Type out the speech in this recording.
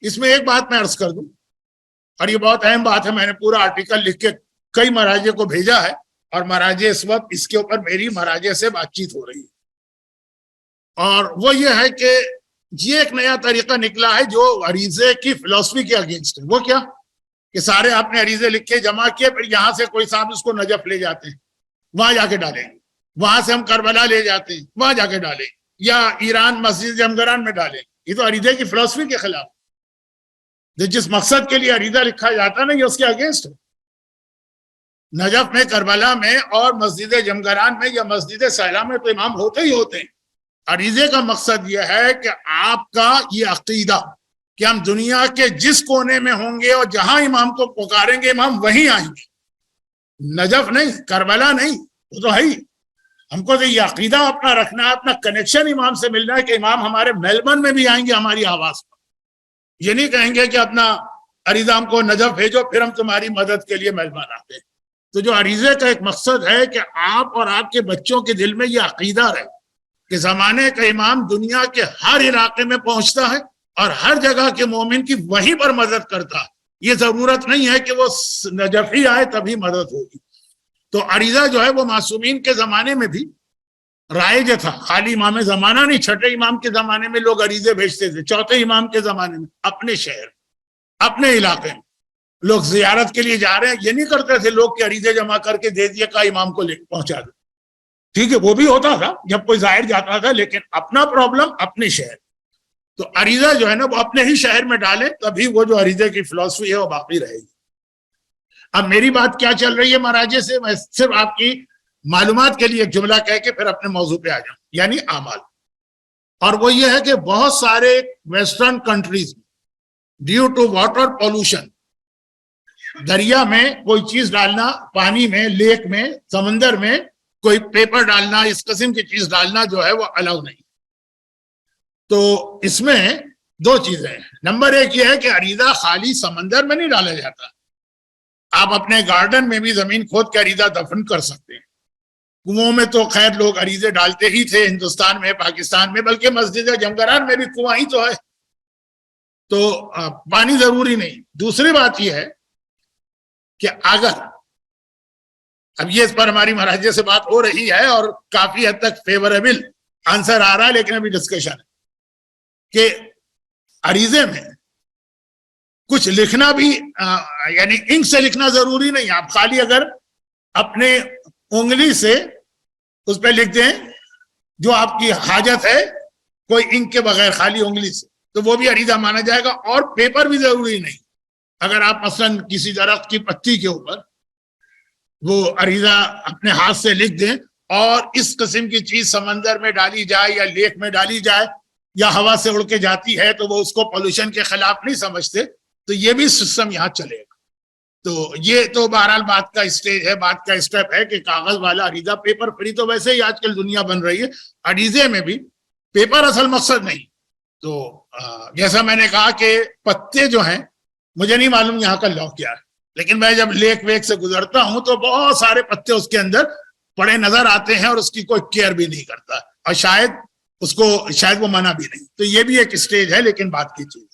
اس میں ایک بات میں عرض کر دوں، اور یہ بہت اہم بات ہے، میں نے پورا آرٹیکل لکھ کے کئی مراجع کو بھیجا ہے، اور مراجع اس وقت اس کے اوپر میری مراجع سے بات چیت ہو رہی ہے، اور وہ یہ ہے کہ یہ ایک نیا طریقہ نکلا ہے جو عریضے کی فلسفی کے اگینسٹ ہے۔ وہ کیا کہ سارے آپ نے عریضے لکھے جمع کیے، پھر یہاں سے کوئی صاحب اس کو نجف لے جاتے ہیں، وہاں جا کے ڈالیں گے، وہاں سے ہم کربلا لے جاتے ہیں، وہاں جا کے ڈالیں، یا ایران مسجد جمگران میں ڈالیں۔ یہ تو عریضے کی فلسفی کے خلاف، جس مقصد کے لیے عریضہ لکھا جاتا ہے نا، یہ اس کے اگینسٹ ہے۔ نجف میں، کربلا میں اور مسجد جمگران میں یا مسجد سہلا میں تو امام ہوتے ہی ہوتے ہیں۔ عریضے کا مقصد یہ ہے کہ آپ کا یہ عقیدہ کہ ہم دنیا کے جس کونے میں ہوں گے اور جہاں امام کو پکاریں گے امام وہیں آئیں گے، نجف نہیں، کربلا نہیں، وہ تو ہے ہی۔ ہم کو تو یہ عقیدہ اپنا رکھنا ہے، اپنا کنیکشن امام سے ملنا ہے کہ امام ہمارے میلبرن میں بھی آئیں گے ہماری آواز پر۔ یہ نہیں کہیں گے کہ اپنا عریضہ ہم کو نجف بھیجو پھر ہم تمہاری مدد کے لیے میلبرن آتے ہیں۔ تو جو عریضے کا ایک مقصد ہے کہ آپ اور آپ کے بچوں کے دل میں یہ عقیدہ رہے کہ زمانے کا امام دنیا کے ہر علاقے میں پہنچتا ہے اور ہر جگہ کے مومن کی وہیں پر مدد کرتا ہے۔ یہ ضرورت نہیں ہے کہ وہ نجف ہی آئے تبھی مدد ہوگی۔ تو عریضہ جو ہے وہ معصومین کے زمانے میں بھی رائج تھا، خالی امام زمانہ نہیں، چھٹے امام کے زمانے میں لوگ عریضے بھیجتے تھے، چوتھے امام کے زمانے میں اپنے شہر، اپنے علاقے میں لوگ زیارت کے لیے جا رہے ہیں، یہ نہیں کرتے تھے لوگ کہ عریضے جمع کر کے دے دیے کا امام کو لے پہنچا دے۔ ٹھیک ہے، وہ بھی ہوتا تھا جب کوئی زائر جاتا تھا، لیکن اپنا پرابلم اپنے شہر۔ تو عریضہ جو ہے نا وہ اپنے ہی شہر میں ڈالے، تبھی وہ جو عریضے کی فلسفی ہے وہ باقی رہے گی۔ اب میری بات کیا چل رہی ہے مراجع سے، میں صرف آپ کی معلومات کے لیے ایک جملہ کہہ کے پھر اپنے موضوع پہ آ جاؤں، یعنی اعمال۔ اور وہ یہ ہے کہ بہت سارے western countries due to water pollution, دریا میں کوئی چیز ڈالنا، پانی میں، لیک میں، سمندر میں کوئی پیپر ڈالنا، اس قسم کی چیز ڈالنا جو ہے وہ الاؤ نہیں۔ تو اس میں دو چیزیں ہیں۔ نمبر ایک یہ ہے کہ عریضہ خالی سمندر میں نہیں ڈالا جاتا، آپ اپنے گارڈن میں بھی زمین کھود کے عریضہ دفن کر سکتے ہیں۔ کنووں میں تو خیر لوگ عریضے ڈالتے ہی تھے ہندوستان میں، پاکستان میں، بلکہ مسجد جمگران میں بھی کنواں ہی تو ہے، تو پانی ضروری نہیں۔ دوسری بات یہ ہے کہ اگر اب یہ اس پر ہماری مراجع سے بات ہو رہی ہے اور کافی حد تک فیوریبل آنسر آ رہا ہے، لیکن ابھی ڈسکشن ہے کہ عریضے میں کچھ لکھنا بھی یعنی انک سے لکھنا ضروری نہیں۔ آپ خالی اگر اپنے انگلی سے اس پہ لکھ دیں جو آپ کی حاجت ہے، کوئی انک کے بغیر خالی انگلی سے، تو وہ بھی عریضہ مانا جائے گا۔ اور پیپر بھی ضروری نہیں، اگر آپ مثلا کسی درخت کی پتی کے اوپر وہ عریضہ اپنے ہاتھ سے لکھ دیں اور اس قسم کی چیز سمندر میں ڈالی جائے یا لیک میں ڈالی جائے یا ہوا سے اڑ کے جاتی ہے تو وہ اس کو پولوشن کے خلاف نہیں سمجھتے، تو یہ بھی سسٹم یہاں چلے گا۔ تو یہ تو بہرحال بات کا اسٹیج ہے، بات کا اسٹیپ ہے کہ کاغذ والا عریضہ، پیپر فری تو ویسے ہی آج کل دنیا بن رہی ہے، عریضے میں بھی پیپر اصل مقصد نہیں۔ تو جیسا میں نے کہا کہ پتے جو ہیں، مجھے نہیں معلوم یہاں کا لا کیا ہے، لیکن میں جب لیک ویک سے گزرتا ہوں تو بہت سارے پتے اس کے اندر پڑے نظر آتے ہیں اور اس کی کوئی کیئر بھی نہیں کرتا، اور شاید وہ منع بھی نہیں۔ تو یہ بھی ایک اسٹیج ہے، لیکن بات کی چیز ہے۔